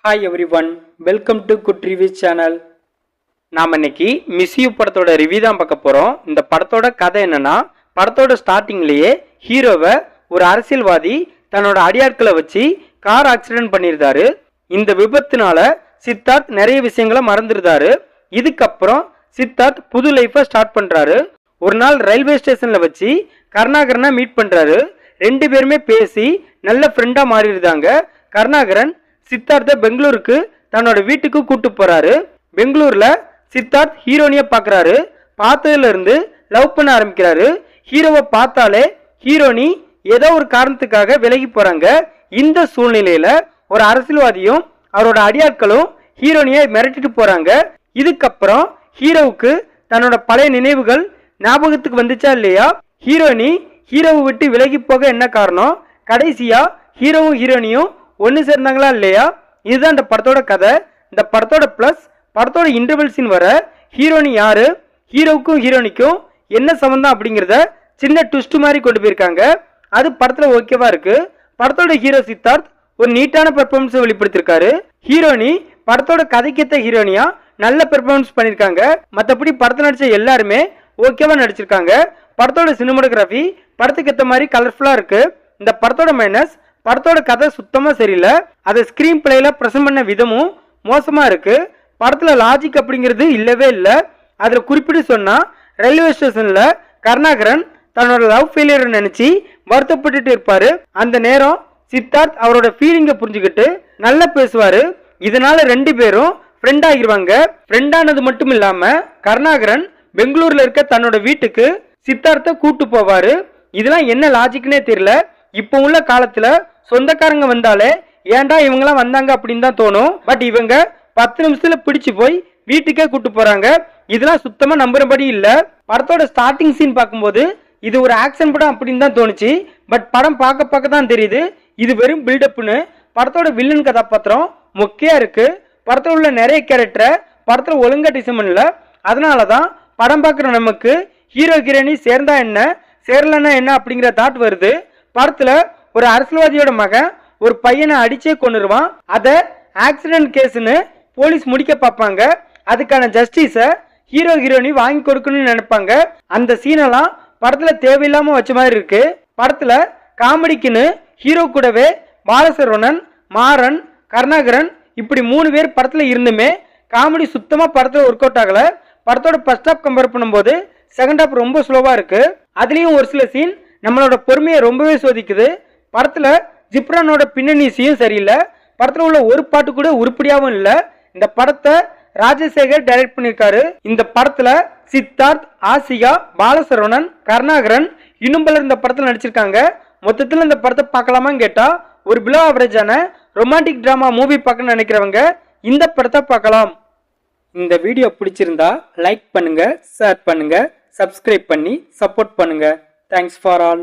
Hi every one, welcome to good review channel. நாம் இன்னைக்கு miss you படத்தோட review தான் பார்க்க போகிறோம். இந்த படத்தோட கதை என்னன்னா, படத்தோட ஸ்டார்டிங்லேயே ஹீரோவை ஒரு அரசியல்வாதி தன்னோட அடியாட்களை வச்சு கார் ஆக்சிடென்ட் பண்ணியிருந்தாரு. இந்த விபத்துனால சித்தார்த் நிறைய விஷயங்களை மறந்துருந்தாரு. இதுக்கப்புறம் சித்தார்த் புது லைஃபை ஸ்டார்ட் பண்ணுறாரு. ஒரு நாள் ரயில்வே ஸ்டேஷனில் வச்சு கருணாகரனை மீட் பண்ணுறாரு. ரெண்டு பேருமே பேசி நல்ல ஃப்ரெண்டாக மாறிடுதாங்க. கருணாகரன் சித்தார்த்த பெங்களூருக்கு தன்னோட வீட்டுக்கு கூட்டு போறாரு. பெங்களூர்ல சித்தார்த் ஹீரோனிய பாக்குறாரு. பார்த்ததுல இருந்து லவ் பண்ண ஆரம்பிக்கிறாரு. ஹீரோவை பார்த்தாலே ஹீரோனி ஏதோ ஒரு காரணத்துக்காக விலகி போறாங்க. இந்த சூழ்நிலையில ஒரு அரசியல்வாதியும் அவரோட அடியாட்களும் ஹீரோனியை மிரட்டிட்டு போறாங்க. இதுக்கப்புறம் ஹீரோவுக்கு தன்னோட பழைய நினைவுகள் ஞாபகத்துக்கு வந்துச்சா இல்லையா? ஹீரோனி ஹீரோவை விட்டு விலகி போக என்ன காரணம்? கடைசியா ஹீரோவும் ஹீரோனியும் ஒன்று சேர்ந்தாங்களா இல்லையா? இதுதான் இந்த படத்தோட கதை. இந்த படத்தோட பிளஸ், படத்தோட இன்டர்வல் சீன் வர ஹீரோனி யாரு, ஹீரோவுக்கும் ஹீரோனிக்கும் என்ன சம்பந்தம் அப்படிங்கிறத சின்ன ட்விஸ்ட் மாதிரி கொண்டு போயிருக்காங்க. அது படத்துல ஓகேவா இருக்கு. படத்தோட ஹீரோ சித்தார்த் ஒரு நீட்டான பெர்ஃபார்மன்ஸ் வெளிப்படுத்திருக்காரு. ஹீரோனி படத்தோட கதைக்கேற்ற ஹீரோனியா நல்ல பெர்ஃபார்மன்ஸ் பண்ணிருக்காங்க. மற்றபடி படத்தில் நடிச்ச எல்லாருமே ஓகேவா நடிச்சிருக்காங்க. படத்தோட சினிமாட்டோகிராஃபி படத்துக்கு ஏற்ற மாதிரி கலர்ஃபுல்லா இருக்கு. இந்த படத்தோட மைனஸ், படத்தோட கதை சுத்தமா சரியில்லை. அதை ஸ்கிரீன் பிளேல பிரசன்ட் பண்ண விதமும் மோசமா இருக்கு. படத்துல லாஜிக் அப்படிங்கிறது இல்லவே இல்லை. அதுல குறிப்பிட்டு சொன்னா, ரயில்வே ஸ்டேஷன்ல கருணாகரன் தன்னோட லவ் ஃபெயிலியர் நினைச்சு வருத்தப்பட்டுட்டு இருப்பாரு. அந்த நேரம் சித்தார்த் அவரோட ஃபீலிங்கை புரிஞ்சுக்கிட்டு நல்லா பேசுவாரு. இதனால ரெண்டு பேரும் ஃப்ரெண்ட் ஆகிருவாங்க. ஃப்ரெண்ட் ஆனது மட்டும் இல்லாம கருணாகரன் பெங்களூர்ல இருக்க தன்னோட வீட்டுக்கு சித்தார்த்தை கூட்டு போவாரு. இதெல்லாம் என்ன லாஜிக்னே தெரியல. இப்போ உள்ள காலத்துல சொந்தக்காரங்க வந்தாலே ஏன்டா இவங்கெல்லாம் வந்தாங்க அப்படின்னு தான் தோணும். பட் இவங்க 10 நிமிஷத்துல பிடிச்சு போய் வீட்டுக்கே கூட்டு போறாங்க. இதெல்லாம் சுத்தமா நம்புறபடி இல்ல. படத்தோட ஸ்டார்டிங் சீன் பார்க்கும்போது இது ஒரு ஆக்ஷன் படம் அப்படின்னு தான் தோணுச்சு. பட் படம் பார்க்க தான் தெரியுது இது வெறும் பில்டப்னு. படத்தோட வில்லன் கதாபாத்திரம் முக்கியம் இருக்கு. படத்துல உள்ள நிறைய கேரக்டரை படத்துல ஒழுங்கா டிசைன் பண்ணல. அதனாலதான் படம் பார்க்குற நமக்கு ஹீரோ ஹீரோனி சேர்ந்தா என்ன, சேரலன்னா என்ன அப்படிங்கிற தாட் வருது. படத்துல ஒரு அரசியல்வாதியோட மகன் ஒரு பையனை அடிச்சே கொண்டுருவான். அதை ஆக்சிடென்ட் கேஸ்ன்னு போலீஸ் முடிக்க பார்ப்பாங்க. அதுக்கான ஜஸ்டிஸ ஹீரோ ஹீரோனி வாங்கி கொடுக்கணும்னு நினைப்பாங்க. அந்த சீனெல்லாம் படத்துல தேவையில்லாம வச்ச மாதிரி இருக்கு. படத்துல காமெடிக்குன்னு ஹீரோ கூடவே பாலசரவணன், மாறன், கருணாகரன் இப்படி 3 பேர் படத்துல இருந்துமே காமெடி சுத்தமா படத்துல ஒர்க் அவுட் ஆகல. படத்தோட ஃபர்ஸ்ட் ஹாப் கம்பேர் பண்ணும்போது செகண்ட் ஹாப் ரொம்ப ஸ்லோவா இருக்கு. அதுலயும் ஒரு சில சீன் நம்மளோட பொறுமையை ரொம்பவே சோதிக்குது. படத்துல ஜிப்ரானோட பின்னணியும் சரியில்லை. படத்துல உள்ள ஒரு பாட்டு கூட உருப்படியாவும் இல்லை. இந்த படத்தை ராஜசேகர் டைரக்ட் பண்ணிருக்காரு. இந்த படத்துல சித்தார்த், ஆசியா, பாலசரவணன், கருணாகரன் இன்னும் பலர் இந்த படத்துல நடிச்சிருக்காங்க. மொத்தத்துல இந்த படத்தை பார்க்கலாமான்னு கேட்டா ஒரு பிலோ ஆவரேஜான ரொமான்டிக் டிராமா மூவி பார்க்கணும்னு நினைக்கிறவங்க இந்த படத்தை பார்க்கலாம். இந்த வீடியோ பிடிச்சிருந்தா லைக் பண்ணுங்க, ஷேர் பண்ணுங்க, சப்ஸ்கிரைப் பண்ணி சப்போர்ட் பண்ணுங்க. Thanks for all.